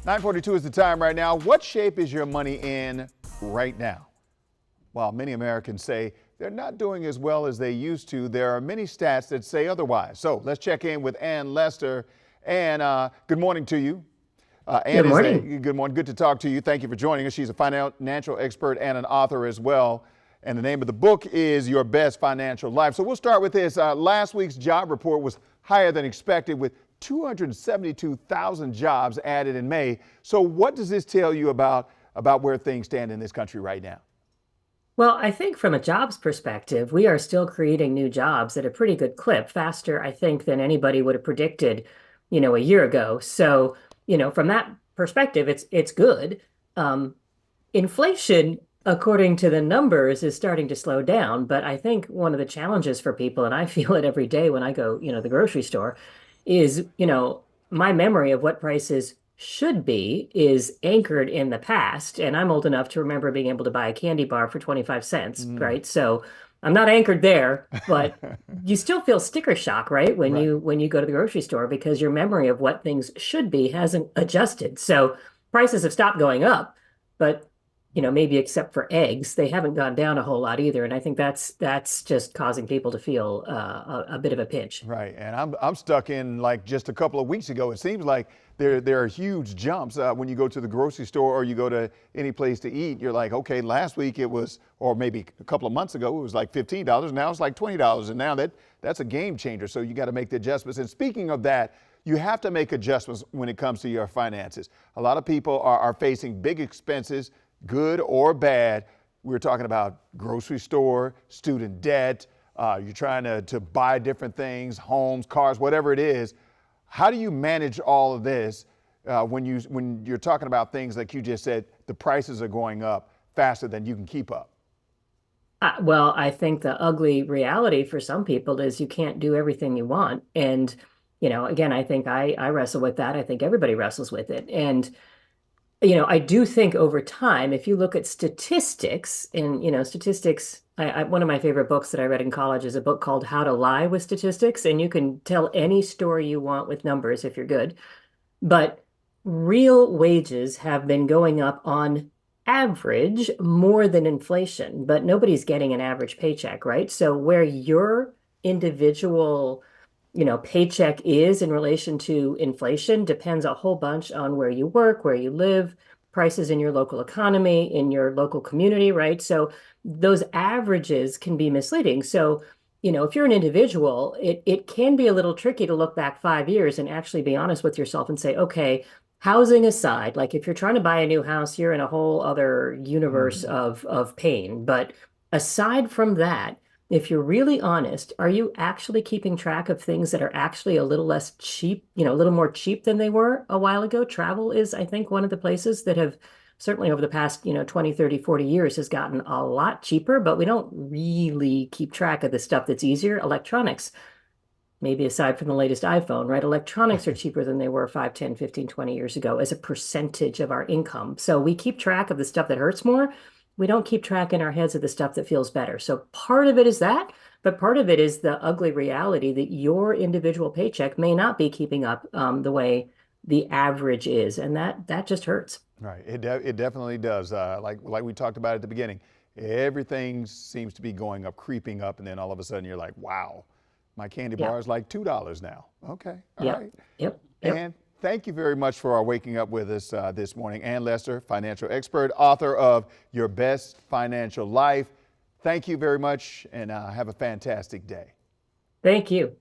9:42 is the time right now. What shape is your money in right now? While many Americans say they're not doing as well as they used to, there are many stats that say otherwise. So let's check in with Ann Lester. Ann, good morning to you. Good morning. Good morning. Good to talk to you. Thank you for joining us. She's a financial expert and an author as well. And the name of the book is Your Best Financial Life. So we'll start with this. Last week's job report was higher than expected with 272,000 jobs added in May. So what does this tell you about where things stand in this country right now? Well, I think from a jobs perspective, we are still creating new jobs at a pretty good clip, faster, I think, than anybody would have predicted, a year ago. So, from that perspective, it's good. Inflation, according to the numbers, is starting to slow down. But I think one of the challenges for people, and I feel it every day when I go, the grocery store, is, my memory of what prices should be is anchored in the past. And I'm old enough to remember being able to buy a candy bar for 25 cents, Mm. right? So I'm not anchored there, but you still feel sticker shock, right? When Right. you go to the grocery store because your memory of what things should be hasn't adjusted. So prices have stopped going up, but maybe except for eggs, they haven't gone down a whole lot either. And I think that's just causing people to feel a bit of a pinch. Right, and I'm stuck in like just a couple of weeks ago. It seems like there are huge jumps when you go to the grocery store or you go to any place to eat. You're like, okay, last week it was, or maybe a couple of months ago, it was like $15. Now it's like $20, and now that's a game changer. So you got to make the adjustments. And speaking of that, you have to make adjustments when it comes to your finances. A lot of people are facing big expenses, good or bad. We're talking about grocery store, student debt. You're trying to buy different things, homes, cars, whatever it is. How do you manage all of this when you're talking about things like you just said, the prices are going up faster than you can keep up? Well, I think the ugly reality for some people is you can't do everything you want. And, again, I think I wrestle with that. I think everybody wrestles with it. And I do think over time, if you look at statistics and, statistics, one of my favorite books that I read in college is a book called How to Lie with Statistics. And you can tell any story you want with numbers if you're good. But real wages have been going up on average more than inflation, but nobody's getting an average paycheck, right? So where your individual paycheck is in relation to inflation depends a whole bunch on where you work, where you live, prices in your local economy, in your local community, right? So those averages can be misleading. So, if you're an individual, it can be a little tricky to look back 5 years and actually be honest with yourself and say, okay, housing aside, like if you're trying to buy a new house, you're in a whole other universe Mhm. of pain. But aside from that, if you're really honest, are you actually keeping track of things that are actually a little less cheap, a little more cheap than they were a while ago? Travel is, I think, one of the places that have certainly over the past, 20, 30, 40 years has gotten a lot cheaper, but we don't really keep track of the stuff that's easier. Electronics, maybe aside from the latest iPhone, right? Electronics are cheaper than they were 5, 10, 15, 20 years ago as a percentage of our income. So we keep track of the stuff that hurts more. We don't keep track in our heads of the stuff that feels better. So part of it is that, but part of it is the ugly reality that your individual paycheck may not be keeping up the way the average is, and that just hurts. Right, it definitely does. Like we talked about at the beginning, everything seems to be going up, creeping up, and then all of a sudden you're like, wow, my candy Yeah. bar is like $2 now. Okay, all Yep. right. Yep. Yep. And thank you very much for waking up with us this morning. Ann Lester, financial expert, author of Your Best Financial Life. Thank you very much, and have a fantastic day. Thank you.